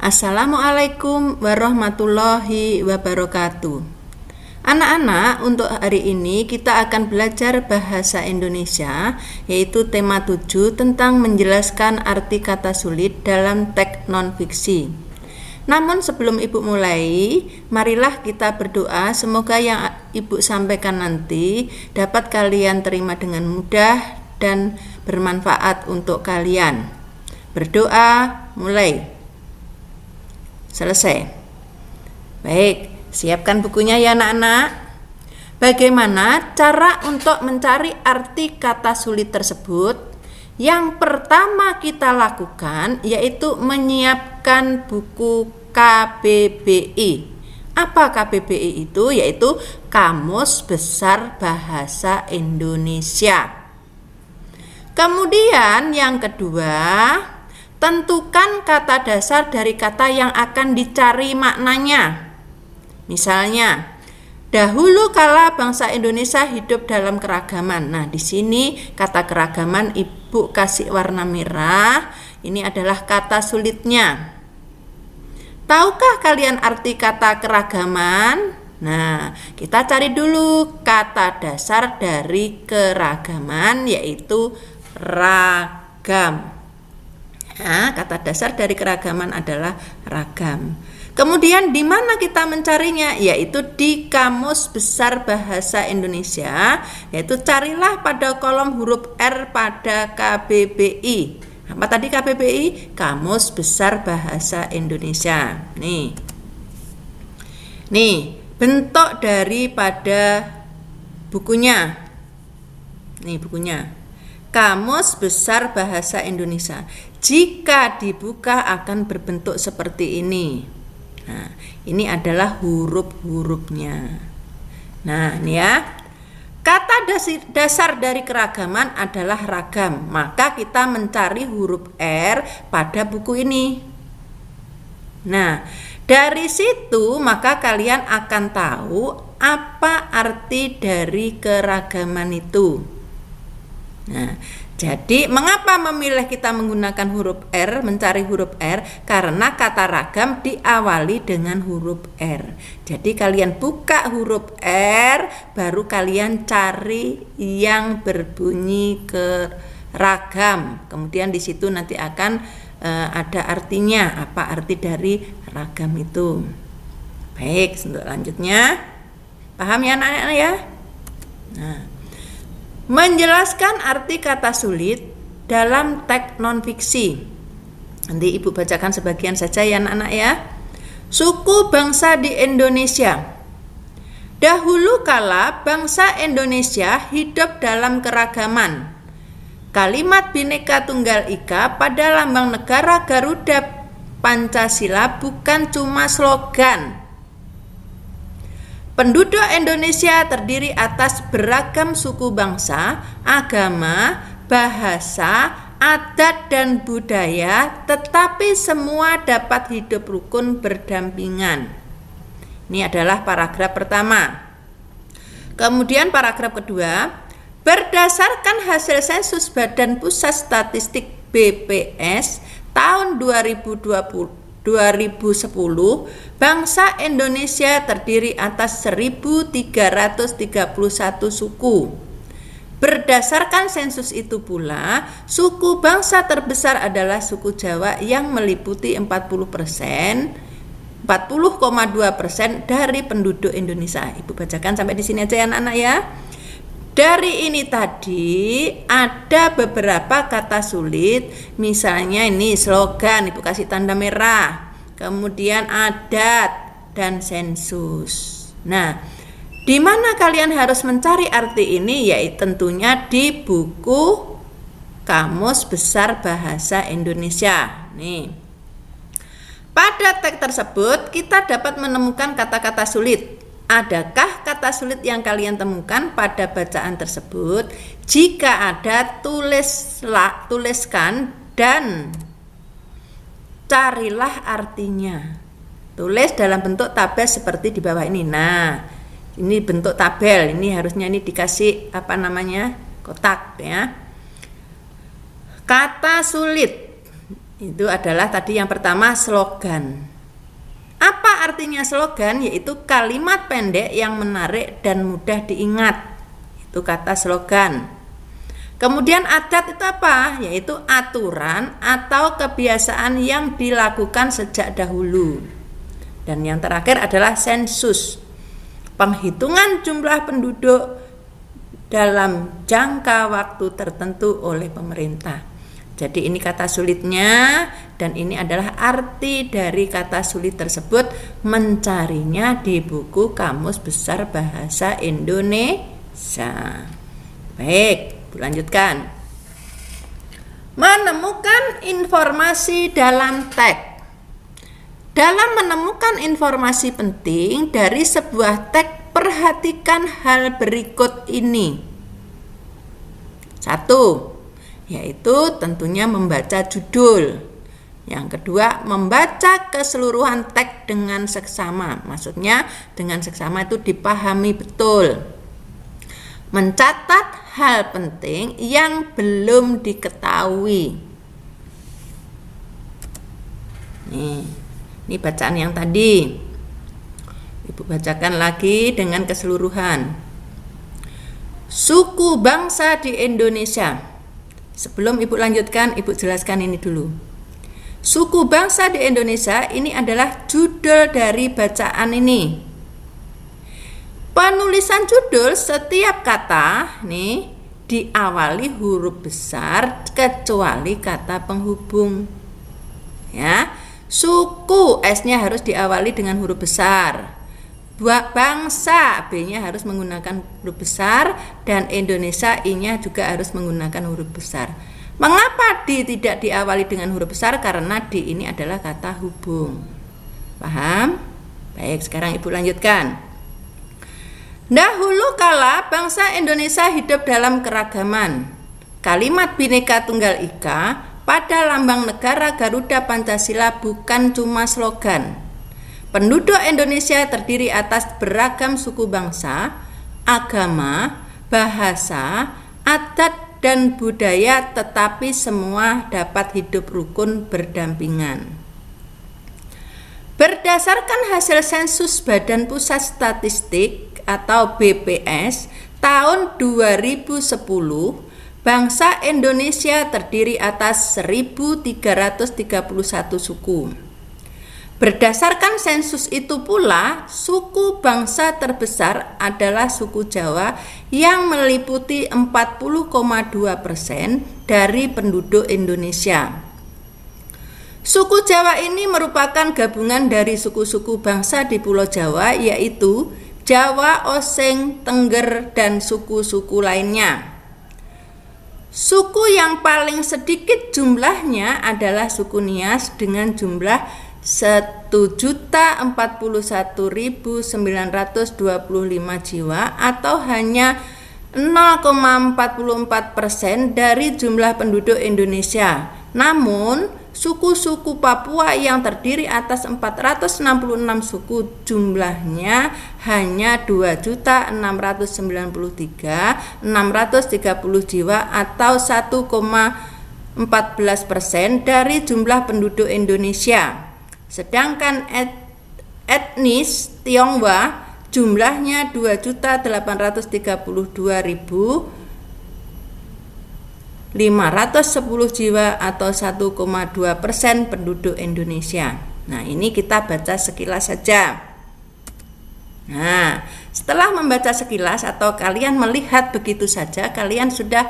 Assalamualaikum warahmatullahi wabarakatuh. Anak-anak, untuk hari ini kita akan belajar bahasa Indonesia, yaitu tema 7 tentang menjelaskan arti kata sulit dalam teks non-fiksi. Namun sebelum Ibu mulai, marilah kita berdoa semoga yang Ibu sampaikan nanti dapat kalian terima dengan mudah dan bermanfaat untuk kalian. Berdoa, mulai. Selesai. Baik, siapkan bukunya ya anak-anak. Bagaimana cara untuk mencari arti kata sulit tersebut? Yang pertama kita lakukan yaitu menyiapkan buku KBBI. Apa KBBI itu? Yaitu Kamus Besar Bahasa Indonesia. Kemudian yang kedua, tentukan kata dasar dari kata yang akan dicari maknanya. Misalnya, dahulu kala bangsa Indonesia hidup dalam keragaman. Nah, di sini kata keragaman Ibu kasih warna merah. Ini adalah kata sulitnya. Tahukah kalian arti kata keragaman? Nah, kita cari dulu kata dasar dari keragaman, yaitu ragam. Nah, kata dasar dari keragaman adalah ragam. Kemudian di mana kita mencarinya? Yaitu di Kamus Besar Bahasa Indonesia, yaitu carilah pada kolom huruf R pada KBBI. Apa tadi KBBI? Kamus Besar Bahasa Indonesia. Nih, bentuk daripada bukunya. Nih bukunya. Kamus Besar Bahasa Indonesia. Jika dibuka akan berbentuk seperti ini. Nah, ini adalah huruf-hurufnya. Nah, ini ya. Kata dasar dari keragaman adalah ragam. Maka kita mencari huruf R pada buku ini. Nah, dari situ maka kalian akan tahu apa arti dari keragaman itu. Nah, jadi mengapa memilih kita menggunakan huruf R, mencari huruf R? Karena kata ragam diawali dengan huruf R. Jadi kalian buka huruf R, baru kalian cari yang berbunyi keragam. Kemudian di situ nanti akan ada artinya, apa arti dari ragam itu. Baik, untuk lanjutnya. Paham ya anak-anak ya? Nah, menjelaskan arti kata sulit dalam teks non-fiksi. Nanti Ibu bacakan sebagian saja ya anak-anak ya. Suku bangsa di Indonesia. Dahulu kala bangsa Indonesia hidup dalam keragaman. Kalimat Bhinneka Tunggal Ika pada lambang negara Garuda Pancasila bukan cuma slogan. Penduduk Indonesia terdiri atas beragam suku bangsa, agama, bahasa, adat, dan budaya, tetapi semua dapat hidup rukun berdampingan. Ini adalah paragraf pertama. Kemudian paragraf kedua, berdasarkan hasil sensus Badan Pusat Statistik BPS tahun 2010, bangsa Indonesia terdiri atas 1.331 suku. Berdasarkan sensus itu pula, suku bangsa terbesar adalah suku Jawa yang meliputi 40,2% dari penduduk Indonesia. Ibu bacakan sampai di sini aja ya anak-anak ya. Dari ini tadi ada beberapa kata sulit, misalnya ini slogan, Ibu kasih tanda merah, kemudian adat dan sensus. Nah, di mana kalian harus mencari arti ini? Yaitu tentunya di buku Kamus Besar Bahasa Indonesia. Nih, pada teks tersebut kita dapat menemukan kata-kata sulit. Adakah kata sulit yang kalian temukan pada bacaan tersebut? Jika ada, tuliskan dan carilah artinya. Tulis dalam bentuk tabel seperti di bawah ini. Nah, ini bentuk tabel. Ini harusnya ini dikasih kotak ya. Kata sulit. Itu adalah tadi yang pertama, slogan. Apa artinya slogan? Yaitu kalimat pendek yang menarik dan mudah diingat. Itu kata slogan. Kemudian adat itu apa? Yaitu aturan atau kebiasaan yang dilakukan sejak dahulu. Dan yang terakhir adalah sensus, penghitungan jumlah penduduk dalam jangka waktu tertentu oleh pemerintah. Jadi ini kata sulitnya, dan ini adalah arti dari kata sulit tersebut. Mencarinya di buku Kamus Besar Bahasa Indonesia. Baik, lanjutkan. Menemukan informasi dalam teks. Dalam menemukan informasi penting dari sebuah teks, perhatikan hal berikut ini. 1. Yaitu tentunya membaca judul. Yang kedua, membaca keseluruhan teks dengan seksama. Maksudnya dengan seksama itu dipahami betul. Mencatat hal penting yang belum diketahui. Ini bacaan yang tadi. Ibu bacakan lagi dengan keseluruhan. Suku bangsa di Indonesia. Sebelum Ibu lanjutkan, Ibu jelaskan ini dulu. Suku bangsa di Indonesia ini adalah judul dari bacaan ini. Penulisan judul setiap kata nih diawali huruf besar kecuali kata penghubung. Ya, suku S-nya harus diawali dengan huruf besar. Bangsa B-nya harus menggunakan huruf besar, dan Indonesia I-nya juga harus menggunakan huruf besar. Mengapa D tidak diawali dengan huruf besar? Karena D ini adalah kata hubung. Paham? Baik, sekarang Ibu lanjutkan. Dahulu kala bangsa Indonesia hidup dalam keragaman. Kalimat Bhinneka Tunggal Ika pada lambang negara Garuda Pancasila bukan cuma slogan. Penduduk Indonesia terdiri atas beragam suku bangsa, agama, bahasa, adat, dan budaya, tetapi semua dapat hidup rukun berdampingan. Berdasarkan hasil sensus Badan Pusat Statistik atau BPS tahun 2010, bangsa Indonesia terdiri atas 1.331 suku. Berdasarkan sensus itu pula, suku bangsa terbesar adalah suku Jawa yang meliputi 40,2% dari penduduk Indonesia. Suku Jawa ini merupakan gabungan dari suku-suku bangsa di Pulau Jawa, yaitu Jawa, Osing, Tengger, dan suku-suku lainnya. Suku yang paling sedikit jumlahnya adalah suku Nias dengan jumlah 1.041.925 jiwa atau hanya 0,44% dari jumlah penduduk Indonesia. Namun, suku-suku Papua yang terdiri atas 466 suku jumlahnya hanya 2.693.630 jiwa atau 1,14% dari jumlah penduduk Indonesia. Sedangkan etnis Tionghoa jumlahnya 2.832.510 jiwa atau 1,2% penduduk Indonesia. Nah, ini kita baca sekilas saja. Nah, setelah membaca sekilas atau kalian melihat begitu saja, kalian sudah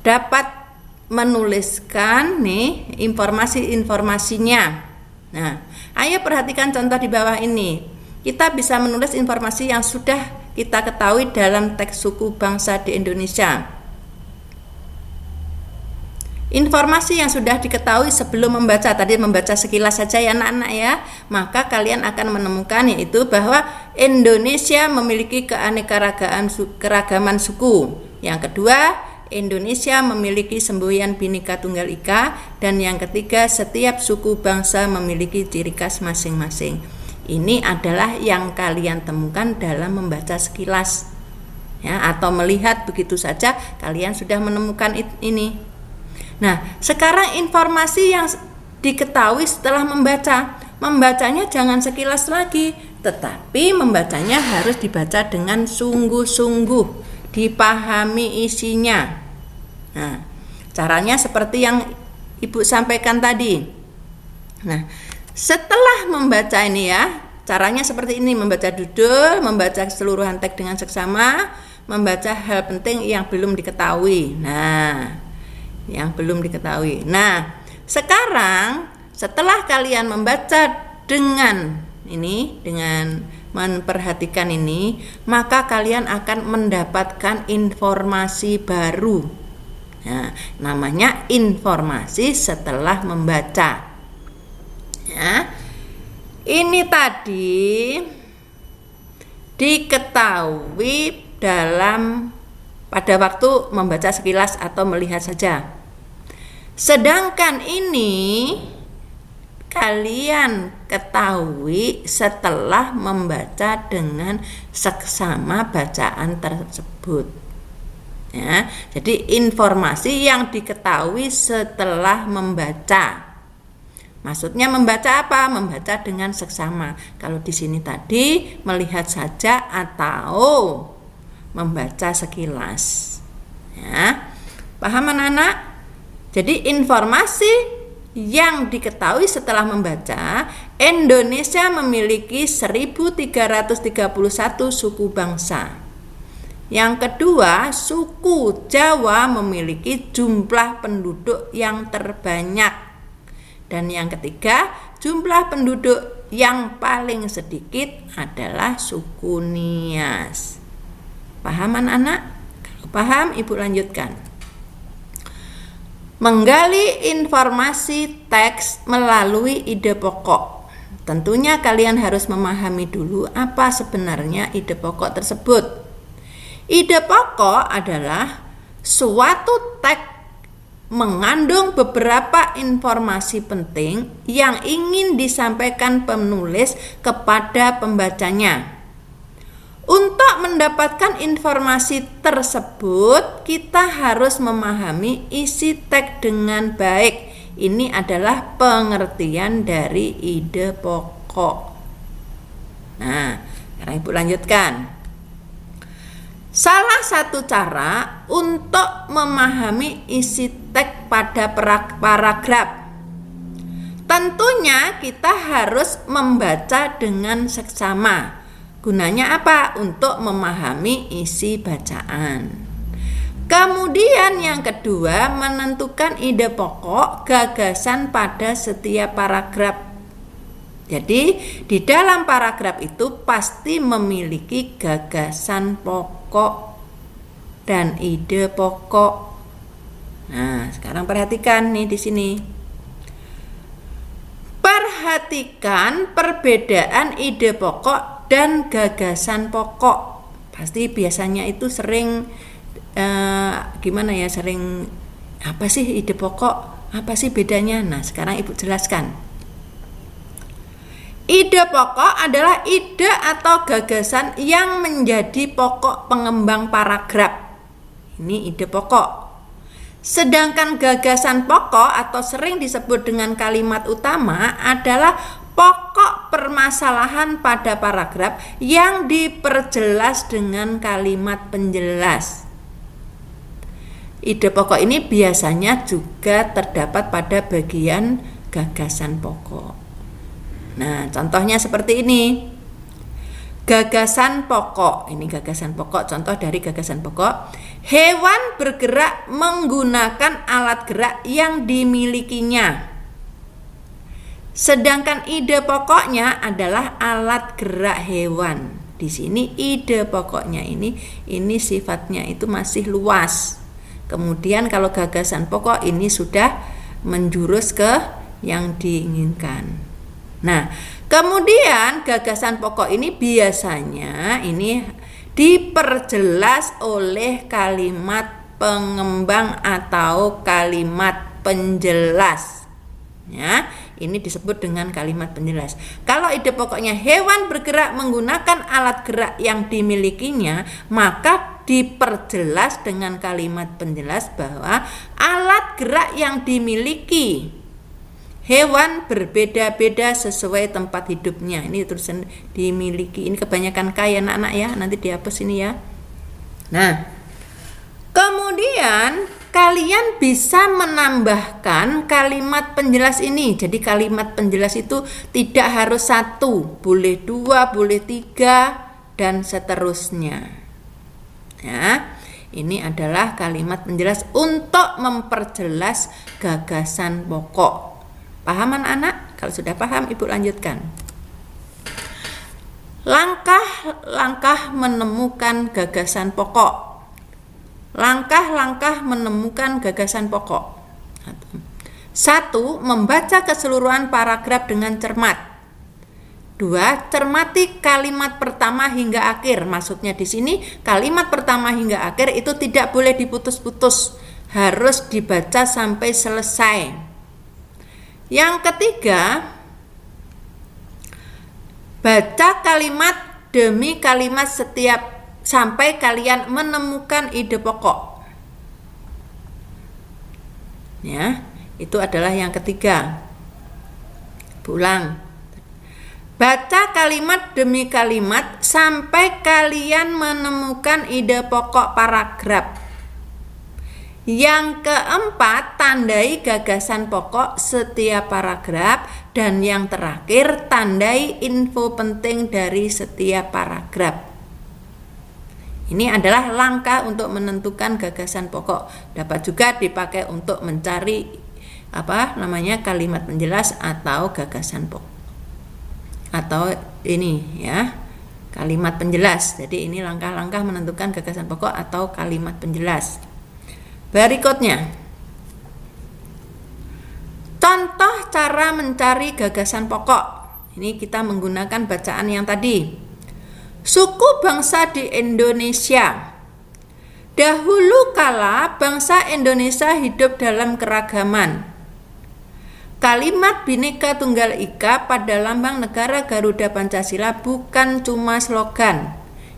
dapat menuliskan nih informasi-informasinya. Nah, ayo perhatikan contoh di bawah ini. Kita bisa menulis informasi yang sudah kita ketahui dalam teks suku bangsa di Indonesia. Informasi yang sudah diketahui sebelum membaca, tadi membaca sekilas saja ya anak-anak ya, maka kalian akan menemukan yaitu bahwa Indonesia memiliki keragaman suku. Yang kedua, Indonesia memiliki semboyan Bhinneka Tunggal Ika, dan yang ketiga, setiap suku bangsa memiliki ciri khas masing-masing. Ini adalah yang kalian temukan dalam membaca sekilas ya, atau melihat begitu saja kalian sudah menemukan ini. Nah, sekarang informasi yang diketahui setelah membaca. Membacanya jangan sekilas lagi, tetapi membacanya harus dibaca dengan sungguh-sungguh, dipahami isinya. Nah, caranya seperti yang Ibu sampaikan tadi. Nah, setelah membaca ini ya, caranya seperti ini: membaca judul, membaca keseluruhan teks dengan seksama, membaca hal penting yang belum diketahui. Nah, yang belum diketahui. Nah, sekarang setelah kalian membaca dengan memperhatikan ini, maka kalian akan mendapatkan informasi baru. Nah, namanya informasi setelah membaca. Ya, ini tadi diketahui pada waktu membaca sekilas atau melihat saja. Sedangkan ini kalian ketahui setelah membaca dengan seksama bacaan tersebut. Ya, jadi informasi yang diketahui setelah membaca. Maksudnya membaca apa? Membaca dengan seksama. Kalau di sini tadi melihat saja atau membaca sekilas. Ya, paham anak-anak? Jadi informasi yang diketahui setelah membaca, Indonesia memiliki 1331 suku bangsa. Yang kedua, suku Jawa memiliki jumlah penduduk yang terbanyak. Dan yang ketiga, jumlah penduduk yang paling sedikit adalah suku Nias. Paham anak-anak? Kalau paham, Ibu lanjutkan. Menggali informasi teks melalui ide pokok. Tentunya kalian harus memahami dulu apa sebenarnya ide pokok tersebut. Ide pokok adalah suatu teks mengandung beberapa informasi penting yang ingin disampaikan penulis kepada pembacanya. Untuk mendapatkan informasi tersebut, kita harus memahami isi teks dengan baik. Ini adalah pengertian dari ide pokok. Nah, sekarang Ibu lanjutkan. Salah satu cara untuk memahami isi teks pada paragraf, tentunya kita harus membaca dengan seksama. Gunanya apa? Untuk memahami isi bacaan. Kemudian yang kedua, menentukan ide pokok gagasan pada setiap paragraf. Jadi di dalam paragraf itu pasti memiliki gagasan pokok dan ide pokok. Nah, sekarang perhatikan nih di sini. Perhatikan perbedaan ide pokok dan gagasan pokok. Pasti biasanya itu sering sering apa sih ide pokok, apa sih bedanya? Nah, sekarang Ibu jelaskan. Ide pokok adalah ide atau gagasan yang menjadi pokok pengembang paragraf. Ini ide pokok. Sedangkan gagasan pokok atau sering disebut dengan kalimat utama adalah pokok permasalahan pada paragraf yang diperjelas dengan kalimat penjelas. Ide pokok ini biasanya juga terdapat pada bagian gagasan pokok. Nah, contohnya seperti ini. Gagasan pokok. Ini gagasan pokok, contoh dari gagasan pokok. Hewan bergerak menggunakan alat gerak yang dimilikinya. Sedangkan ide pokoknya adalah alat gerak hewan. Di sini ide pokoknya ini sifatnya itu masih luas. Kemudian kalau gagasan pokok ini sudah menjurus ke yang diinginkan. Nah, kemudian gagasan pokok ini biasanya ini diperjelas oleh kalimat pengembang atau kalimat penjelas. Ya, ini disebut dengan kalimat penjelas. Kalau ide pokoknya hewan bergerak menggunakan alat gerak yang dimilikinya, maka diperjelas dengan kalimat penjelas bahwa alat gerak yang dimiliki hewan berbeda-beda sesuai tempat hidupnya. Ini tulisan dimiliki. Ini kebanyakan kaya anak-anak ya. Nanti dihapus ini ya. Nah, kemudian kalian bisa menambahkan kalimat penjelas ini. Jadi kalimat penjelas itu tidak harus 1, boleh 2, boleh 3, dan seterusnya. Ya, ini adalah kalimat penjelas untuk memperjelas gagasan pokok. Paham anak-anak? Kalau sudah paham, Ibu lanjutkan. Langkah-langkah menemukan gagasan pokok. Langkah-langkah menemukan gagasan pokok. 1. Membaca keseluruhan paragraf dengan cermat. 2. Cermati kalimat pertama hingga akhir. Maksudnya di sini kalimat pertama hingga akhir itu tidak boleh diputus-putus, harus dibaca sampai selesai. Yang ketiga, baca kalimat demi kalimat setiap sampai kalian menemukan ide pokok. Ya, itu adalah yang ketiga. Ulang. Baca kalimat demi kalimat sampai kalian menemukan ide pokok paragraf. Yang keempat, tandai gagasan pokok setiap paragraf. Dan yang terakhir, tandai info penting dari setiap paragraf. Ini adalah langkah untuk menentukan gagasan pokok. Dapat juga dipakai untuk mencari kalimat penjelas atau gagasan pokok. Atau ini ya, kalimat penjelas. Jadi ini langkah-langkah menentukan gagasan pokok atau kalimat penjelas. Berikutnya, contoh cara mencari gagasan pokok. Ini kita menggunakan bacaan yang tadi. Suku bangsa di Indonesia. Dahulu kala bangsa Indonesia hidup dalam keragaman. Kalimat Bhinneka Tunggal Ika pada lambang negara Garuda Pancasila bukan cuma slogan.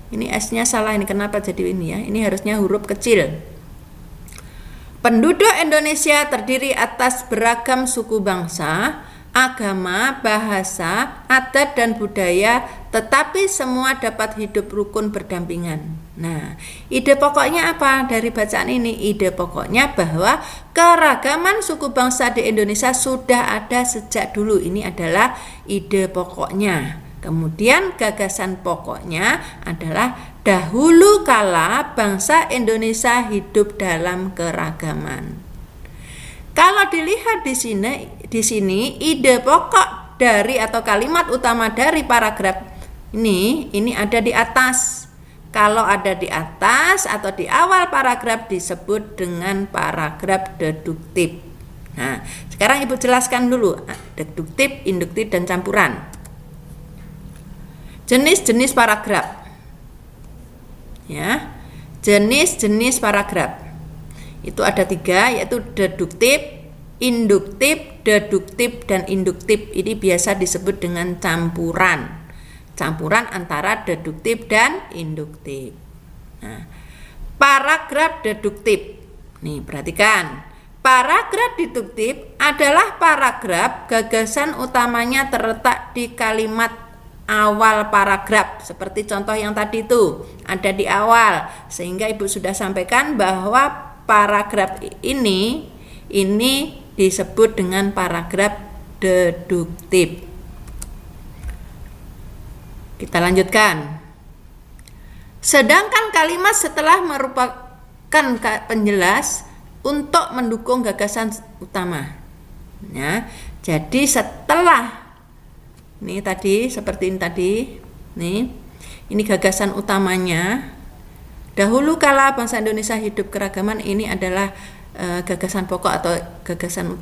Ini S-nya salah, ini kenapa jadi ini ya? Ini harusnya huruf kecil. Penduduk Indonesia terdiri atas beragam suku bangsa, agama, bahasa, adat, dan budaya, tetapi semua dapat hidup rukun berdampingan. Nah, ide pokoknya apa dari bacaan ini? Ide pokoknya bahwa keragaman suku bangsa di Indonesia sudah ada sejak dulu. Ini adalah ide pokoknya. Kemudian gagasan pokoknya adalah dahulu kala bangsa Indonesia hidup dalam keragaman. Kalau dilihat di sini ide pokok dari atau kalimat utama dari paragraf ini ada di atas. Kalau ada di atas atau di awal paragraf disebut dengan paragraf deduktif. Nah, sekarang Ibu jelaskan dulu deduktif, induktif, dan campuran. Jenis-jenis paragraf. Ya, jenis-jenis paragraf. Itu ada 3, yaitu deduktif, induktif, deduktif, dan induktif. Ini biasa disebut dengan campuran. Campuran antara deduktif dan induktif. Nah, paragraf deduktif. Nih, perhatikan. Paragraf deduktif adalah paragraf gagasan utamanya terletak di kalimat awal paragraf. Seperti contoh yang tadi itu, ada di awal. Sehingga Ibu sudah sampaikan bahwa paragraf ini disebut dengan paragraf deduktif. Kita lanjutkan. Sedangkan kalimat setelah merupakan penjelas untuk mendukung gagasan utama. Ya, jadi setelah ini tadi seperti ini tadi, ini gagasan utamanya. Dahulu kala bangsa Indonesia hidup keragaman, ini adalah gagasan pokok atau gagasan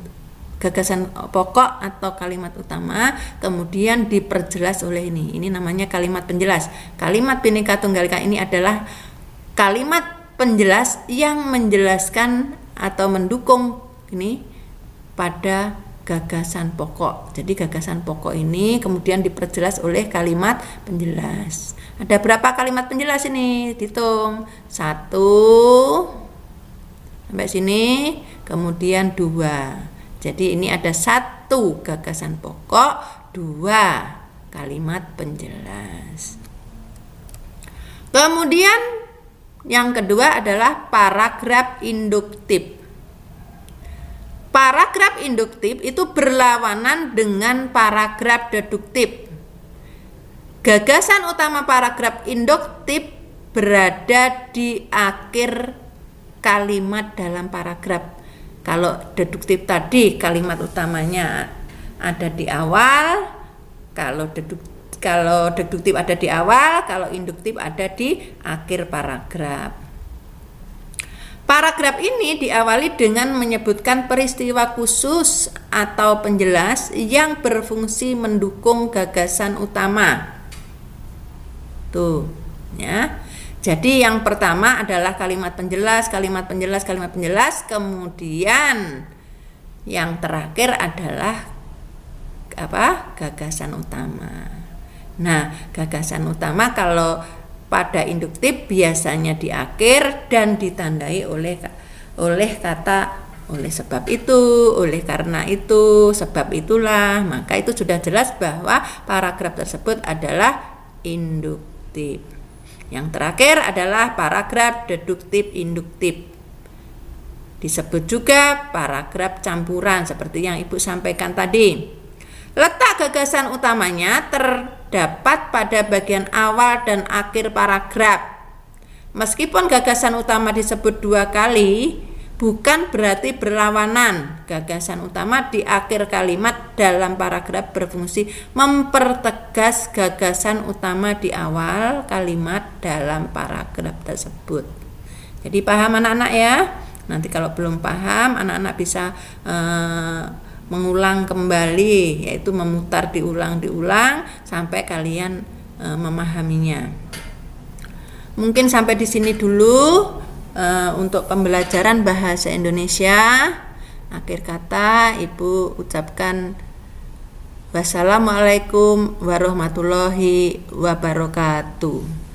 pokok atau kalimat utama, kemudian diperjelas oleh ini namanya kalimat penjelas. Kalimat Bhinneka Tunggal Ika ini adalah kalimat penjelas yang menjelaskan atau mendukung ini pada gagasan pokok. Jadi gagasan pokok ini kemudian diperjelas oleh kalimat penjelas. Ada berapa kalimat penjelas ini? Hitung. 1 sampai sini, kemudian 2. Jadi ini ada 1 gagasan pokok, 2 kalimat penjelas. Kemudian yang kedua adalah paragraf induktif. Paragraf induktif itu berlawanan dengan paragraf deduktif. Gagasan utama paragraf induktif berada di akhir kalimat dalam paragraf. Kalau deduktif tadi kalimat utamanya ada di awal, kalau deduktif ada di awal, kalau induktif ada di akhir paragraf. Paragraf ini diawali dengan menyebutkan peristiwa khusus atau penjelas yang berfungsi mendukung gagasan utama. Tuh, ya. Jadi yang pertama adalah kalimat penjelas, kemudian yang terakhir adalah gagasan utama. Nah, gagasan utama kalau pada induktif biasanya di akhir dan ditandai oleh kata oleh sebab itu, oleh karena itu, sebab itulah. Maka itu sudah jelas bahwa paragraf tersebut adalah induktif. Yang terakhir adalah paragraf deduktif induktif. Disebut juga paragraf campuran seperti yang Ibu sampaikan tadi. Letak gagasan utamanya terdapat pada bagian awal dan akhir paragraf. Meskipun gagasan utama disebut 2 kali, bukan berarti berlawanan. Gagasan utama di akhir kalimat dalam paragraf berfungsi mempertegas gagasan utama di awal kalimat dalam paragraf tersebut. Jadi paham anak-anak ya? Nanti kalau belum paham, anak-anak bisa mengulang kembali, yaitu memutar diulang sampai kalian memahaminya. Mungkin sampai di sini dulu untuk pembelajaran bahasa Indonesia. Akhir kata Ibu ucapkan wassalamualaikum warahmatullahi wabarakatuh.